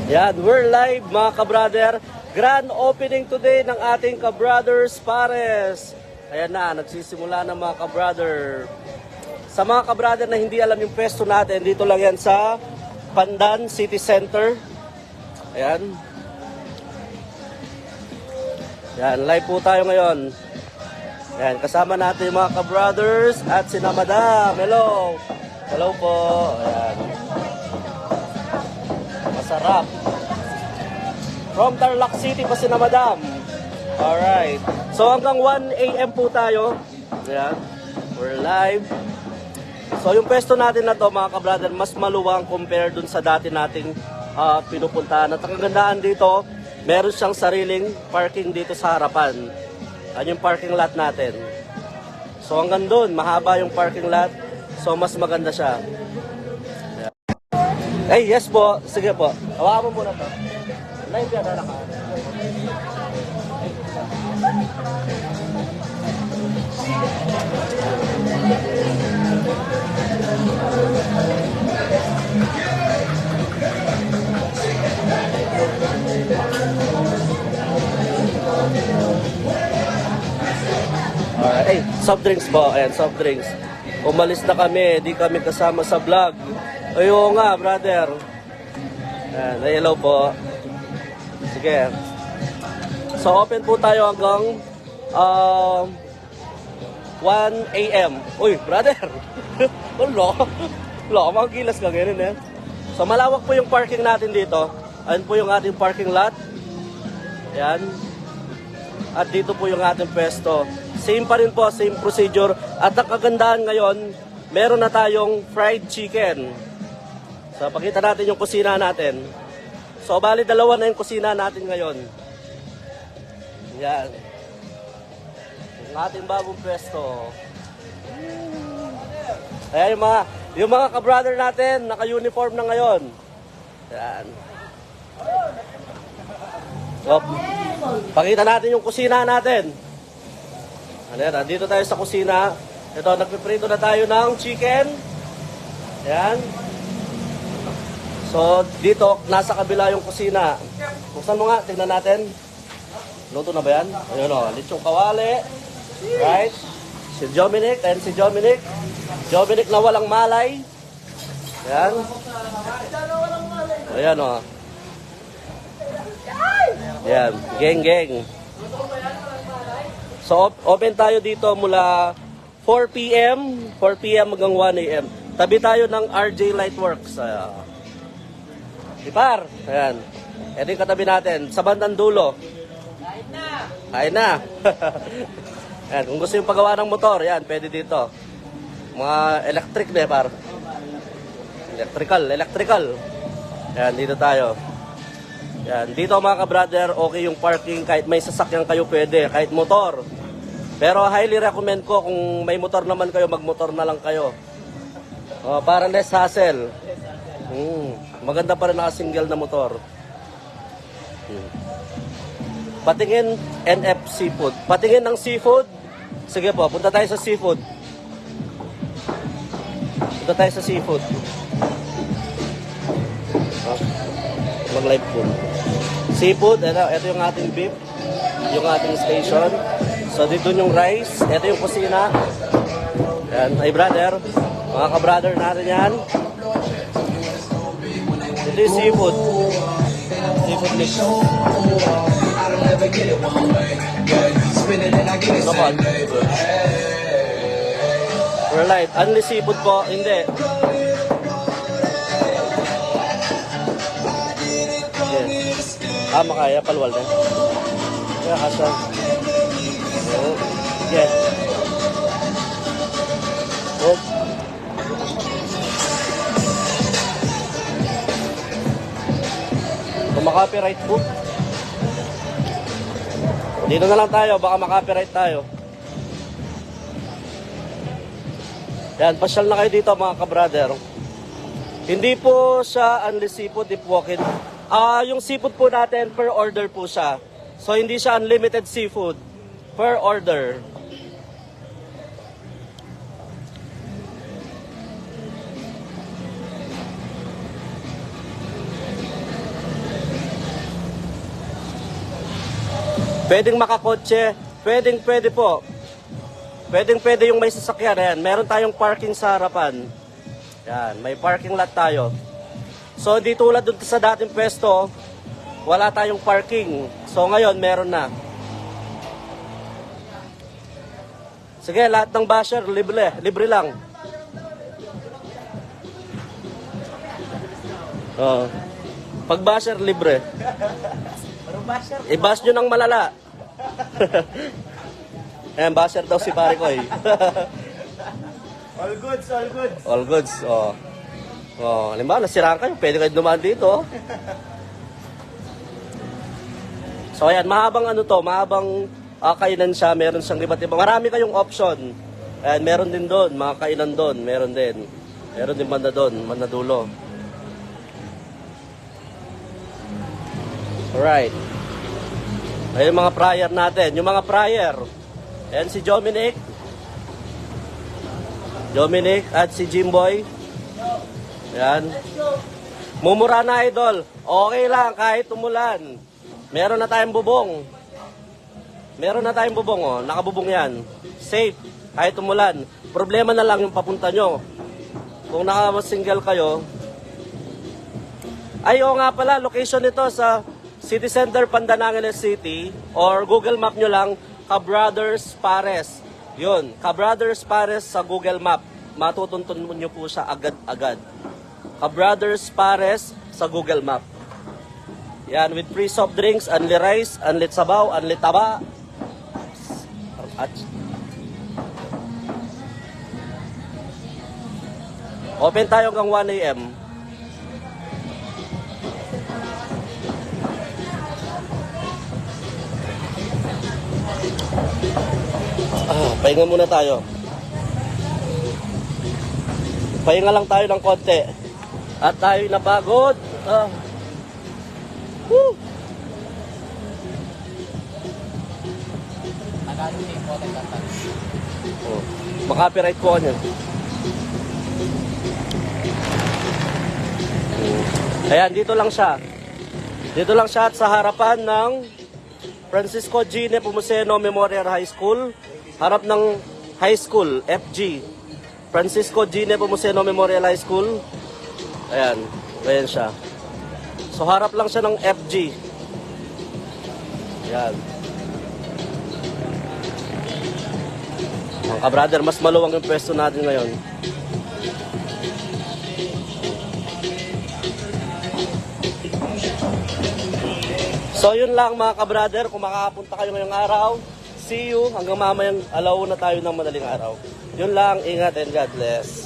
Yan, we're live mga ka-brother. Grand opening today ng ating ka-brothers Pares. Ayan na, nagsisimula na mga ka-brother. Sa mga ka-brother na hindi alam yung pwesto natin, dito lang yan sa Pandan City Center. Ayan. Yan, live po tayo ngayon. Ayan, kasama natin yung mga ka-brothers at sina Madam. Hello. Hello po. Ayan. Masarap. From Tarlac City pa sina Madam. Alright. So hanggang 1 AM po tayo. Ayan. We're live. So yung pwesto natin na to mga ka-brother, mas maluwang compare dun sa dati nating pinupuntahan. At ang kagandaan dito, meron siyang sariling parking dito sa harapan. Yan yung parking lot natin. So hanggang dun, mahaba yung parking lot. So mas maganda siya. Ayan. Hey, yes po. Sige po. Hawakan mo muna to. Live yan, anak ka. Alright, hey, soft drinks po. Ayan, soft drinks. Umalis na kami, di kami kasama sa vlog. Ayo nga, brother. Ayan, hello po. Sige. So, open po tayo hanggang 1 AM. Uy, brother. Mga gilas ka ganun eh. So, malawak po yung parking natin dito. Ayan po yung ating parking lot. Ayan. At dito po yung ating pwesto. Same pa rin po, same procedure. At ang kagandahan ngayon, meron na tayong fried chicken. So, pakita natin yung kusina natin. So, bali dalawa na yung kusina natin ngayon. Yan. Yung ating bagong pwesto. Ayan yung mga ka-brother natin, naka-uniform na ngayon. Yan. So, pakita natin yung kusina natin. Ayan, dito tayo sa kusina. Ito, nagpiprito na tayo ng chicken. Ayan. So, dito, nasa kabila yung kusina. Buksan mo nga, tignan natin. Luto na ba yan? Ayun o, lechong kawali. Right? Si Dominic, ayan si Dominic. Dominic na walang malay. Ayan. Ayan o. Ayan, geng. So, open tayo dito mula 4 PM hanggang 1 AM. Tabi tayo ng RJ Lightworks. Ipar. Ayan. Ito yung katabi natin. Sa bandang dulo. Kain na. Ayan. Kung gusto yung paggawa ng motor, yan, pwede dito. Mga electric na, par. Electrical. Ayan, dito tayo. Ayan. Dito mga ka-brother, okay yung parking. Kahit may sasakyan kayo, pwede. Kahit motor. Pero highly recommend ko, kung may motor naman kayo, magmotor na lang kayo. Para less hassle. Maganda pa rin naka-single na motor. Patingin NF Seafood. Patingin ng seafood. Sige po, punta tayo sa seafood. Mag-live food. Seafood, ito yung ating beef. Yung ating station. So, dito yung rice. Ito yung kusina. Yan, ay brother. Mga ka-brother natin yan. Ito yung seafood. Seafood mix. Nokon. We're live. Only seafood po. Hindi. Yes. Makaya. Palwal na. Kaya kasa. Yes. Oh. Maka-copyright po. Dito na lang tayo, baka maka-copyright tayo. Yan, pasyal na kayo dito mga ka-brother. Hindi po siya only seafood if walk-in. Yung seafood po natin per order po siya. So hindi siya unlimited seafood. Per order. Pwedeng makakotse, pwede po. Pwede yung may sasakyan. Ayan, meron tayong parking sa harapan. Yan, may parking lot tayo. So, di tulad dun sa dating pwesto, wala tayong parking. So, ngayon, meron na. Sige, lahat ng basher, libre lang. Oo. Pag basher, libre. I-bash nyo ng malala. Ayan, basher daw si pare ko eh. All goods, all goods. All goods, oh. Oh, halimbawa, nasiraan kayo, pwede kayo dumaan dito. So, ayan, mahabang ano to, mahabang kainan siya, meron siyang iba't iba. Marami kayong option. Ayan, meron din doon, mga kainan doon, meron din. Meron din banda doon, banda dulo. Alright. Ayan yung mga prior natin. Yung mga prior. Ayan si Dominic at si Jimboy. Ayan. Mumura na, idol. Okay lang kahit umulan. Meron na tayong bubong. Oh. Nakabubong yan. Safe. Kahit umulan. Problema na lang yung papunta nyo. Kung naka-single kayo. Ay, oo nga pala. Location nito sa City Center, Pandananganes City. Or Google Map nyo lang. Cabrothers Pares. Yun. Cabrothers Pares sa Google Map. Matutuntun nyo po siya agad-agad. Cabrothers Pares sa Google Map. Yan, with free soft drinks, unli rice, unli sabaw, unli taba. At open tayo hanggang 1 a.m. Pahinga muna tayo. Pahinga lang tayo ng konti. At tayo napagod. Woo! Oh, makapiright po niyan. Ayan, dito lang siya. Dito lang siya at sa harapan ng Francisco G. Nepomuceno Memorial High School. Harap ng high school, FG. Francisco G. Nepomuceno Memorial High School. Ayan, ayan siya. So harap lang siya ng FG. Ayan. Mga ka-brother, mas maluwang yung pwesto natin ngayon. So yun lang mga ka-brother, kung makakapunta kayo ngayong araw, see you hanggang mamayang alauna tayo ng madaling araw. Yun lang, ingat and God bless.